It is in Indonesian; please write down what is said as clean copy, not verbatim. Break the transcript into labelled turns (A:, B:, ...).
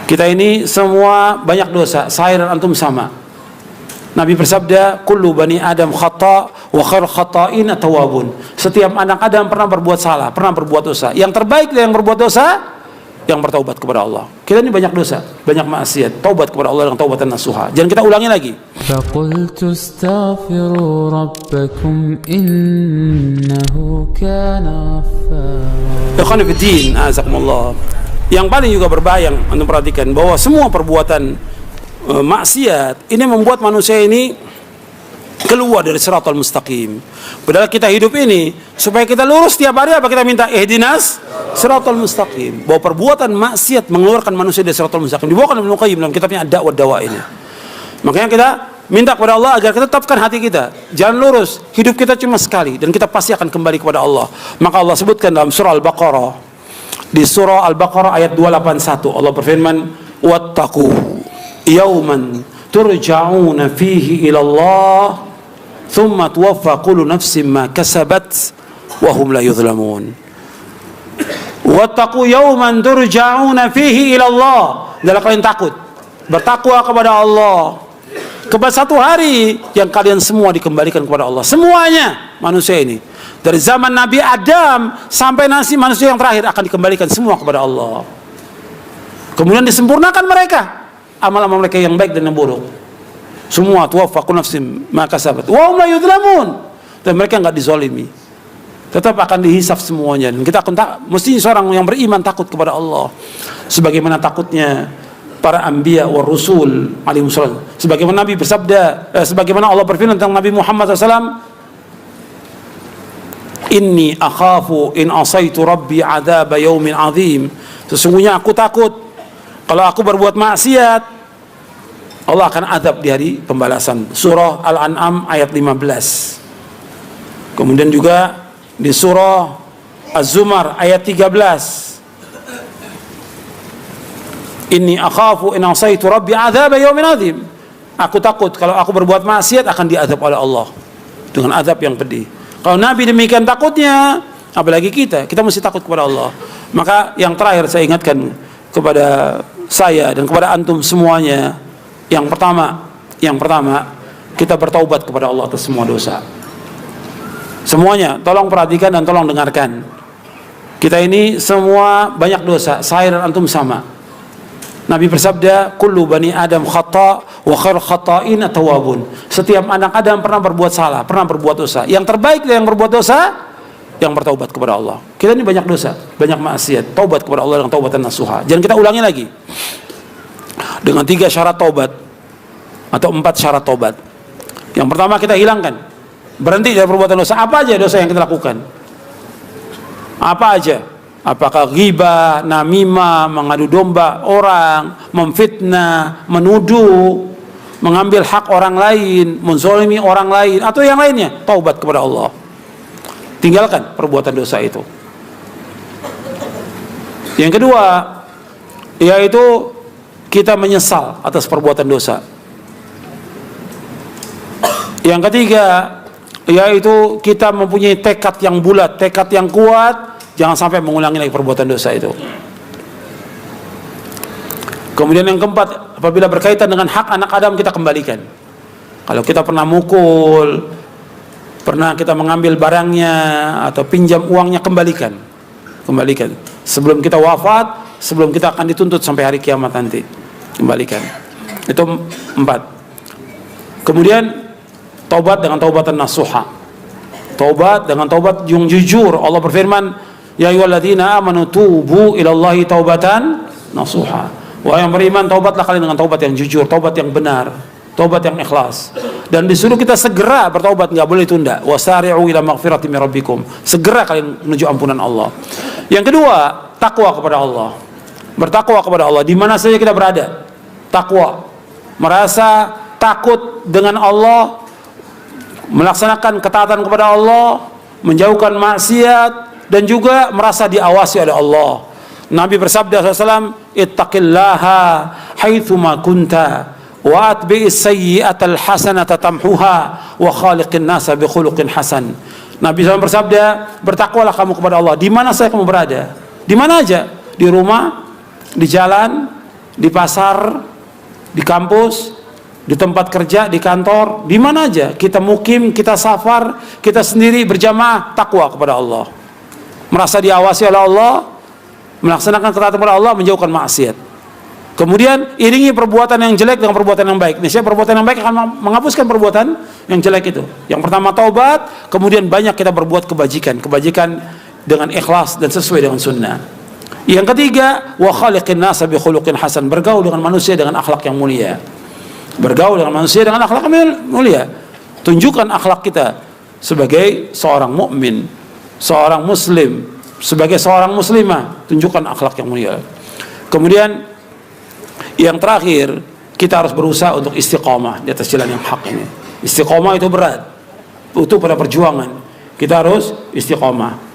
A: Kita ini semua banyak dosa, saya dan antum sama. Nabi bersabda, kullu bani Adam khata' wa khairul khata'in at-tawwabun. Setiap anak Adam pernah berbuat salah, pernah berbuat dosa. Yang terbaik dari yang berbuat dosa, yang bertaubat kepada Allah. Kita ini banyak dosa, banyak maksiat. Taubat kepada Allah dengan taubatan nasuha. Jangan kita ulangi lagi.
B: فَقُلْتُ اسْتَغْفِرُوا رَبَّكُمْ إِنَّهُ كَانَ غَفَّارًا.
A: Ikhwan fillah, azakumullah. Yang paling juga berbahaya, untuk perhatikan bahwa semua perbuatan maksiat ini membuat manusia ini keluar dari siratal mustaqim. Padahal kita hidup ini supaya kita lurus tiap hari, apa kita minta? Ihdinas siratal mustaqim. Bahwa perbuatan maksiat mengeluarkan manusia dari siratal mustaqim. Dibawakan Ibnu Qayyim dalam kitabnya Ad-Da' wa Dawa ini. Makanya kita minta kepada Allah agar kita tetapkan hati kita jalan lurus. Hidup kita cuma sekali dan kita pasti akan kembali kepada Allah. Maka Allah sebutkan dalam surah Al-Baqarah, di surah Al-Baqarah ayat 281, Allah berfirman, wattaqu yawman turja'una fihi ila Allah thumma tuwaffa kullu nafsin ma kasabat wa hum la yuzlamun. Wattaqu yawman turja'una fihi ila Allah. Adalah kalian takut, bertakwa kepada Allah kepada satu hari yang kalian semua dikembalikan kepada Allah. Semuanya manusia ini, dari zaman Nabi Adam sampai manusia yang terakhir, akan dikembalikan semua kepada Allah. Kemudian disempurnakan mereka amal-amal mereka yang baik dan yang buruk. Semua tuwaffa kullu nafsin ma kasabat wa hum la yuzlamun. Dan mereka enggak dizalimi. Tetap akan dihisab semuanya. Dan kita akan mesti seorang yang beriman takut kepada Allah sebagaimana takutnya para anbiya wa rusul alaihi wasallam. Sebagaimana Nabi bersabda, sebagaimana Allah berfirman tentang Nabi Muhammad SAW, inni akhafu in asaitu rabbi adzab yaumin azim. Sesungguhnya aku takut kalau aku berbuat maksiat, Allah akan azab di hari pembalasan. Surah Al-An'am ayat 15. Kemudian juga di surah Az-Zumar ayat 13. Inni akhafu in asaitu rabbi adzab yaumin azim. Aku takut kalau aku berbuat maksiat akan diazab oleh Allah dengan azab yang pedih. Kalau Nabi demikian takutnya, apalagi kita mesti takut kepada Allah. Maka yang terakhir saya ingatkan kepada saya dan kepada antum semuanya, yang pertama kita bertaubat kepada Allah atas semua dosa. Semuanya, tolong perhatikan dan tolong dengarkan. Kita ini semua banyak dosa, saya dan antum sama. Nabi bersabda, kullu bani Adam khata' wa khairul khata'in at-tawwabun. Setiap anak Adam pernah berbuat salah, pernah berbuat dosa. Yang terbaik dari yang berbuat dosa, yang bertaubat kepada Allah. Kita ini banyak dosa, banyak maksiat. Taubat kepada Allah dengan taubatan nasuha. Jangan kita ulangi lagi. Dengan 3 syarat taubat atau 4 syarat taubat. Yang pertama, kita hilangkan, berhenti dari perbuatan dosa. Apa aja dosa yang kita lakukan? Apa aja? Apakah ghibah, namimah, mengadu domba orang, memfitnah, menuduh, mengambil hak orang lain, menzalimi orang lain, atau yang lainnya? Taubat kepada Allah. Tinggalkan perbuatan dosa itu. Yang kedua, yaitu kita menyesal atas perbuatan dosa. Yang ketiga, yaitu kita mempunyai tekad yang bulat, tekad yang kuat, jangan sampai mengulangi lagi perbuatan dosa itu. Kemudian yang keempat, apabila berkaitan dengan hak anak Adam, kita kembalikan. Kalau kita pernah mukul, pernah kita mengambil barangnya atau pinjam uangnya, kembalikan. Sebelum kita wafat, sebelum kita akan dituntut sampai hari kiamat nanti, kembalikan. Itu 4. Kemudian taubat dengan taubatan nasuha. Taubat dengan taubat yang jujur. Allah berfirman, ya ayyuhalladzina amanu tubu ilallahi taubatan nasuha. Wahai yang beriman, taubatlah kalian dengan taubat yang jujur, taubat yang benar, taubat yang ikhlas. Dan disuruh kita segera bertaubat, enggak boleh tunda. Wasari'u ila maghfirati min rabbikum. Segera kalian menuju ampunan Allah. Yang kedua, takwa kepada Allah. Bertakwa kepada Allah di mana saja kita berada. Takwa, merasa takut dengan Allah, melaksanakan ketaatan kepada Allah, menjauhkan maksiat, dan juga merasa diawasi oleh Allah. Nabi bersabda SAW, ittaqillaha haitsuma kunta wa atbi'is sayyi'atal hasanata tamhuha wa khaliqin nasa bi khuluqin hasan. Nabi SAW bersabda, bertakwalah kamu kepada Allah di mana saja kamu berada. Di mana aja, di rumah, di jalan, di pasar, di kampus, di tempat kerja, di kantor, di mana aja kita mukim, kita safar, kita sendiri berjamaah, takwa kepada Allah, merasa diawasi oleh Allah, melaksanakan ketaatan kepada Allah, menjauhkan maksiat. Kemudian iringi perbuatan yang jelek dengan perbuatan yang baik. Niscaya perbuatan yang baik akan menghapuskan perbuatan yang jelek itu. Yang pertama taubat, kemudian banyak kita berbuat kebajikan dengan ikhlas dan sesuai dengan sunnah. Yang ketiga, wa khaliqin nasa bi khuluqin hasan, bergaul dengan manusia dengan akhlak yang mulia. Bergaul dengan manusia dengan akhlak yang mulia. Tunjukkan akhlak kita sebagai seorang mukmin, seorang muslim, sebagai seorang muslimah, tunjukkan akhlak yang mulia. Kemudian yang terakhir, kita harus berusaha untuk istiqamah di atas jalan yang hak ini. Istiqamah itu berat, butuh pada perjuangan. Kita harus istiqamah.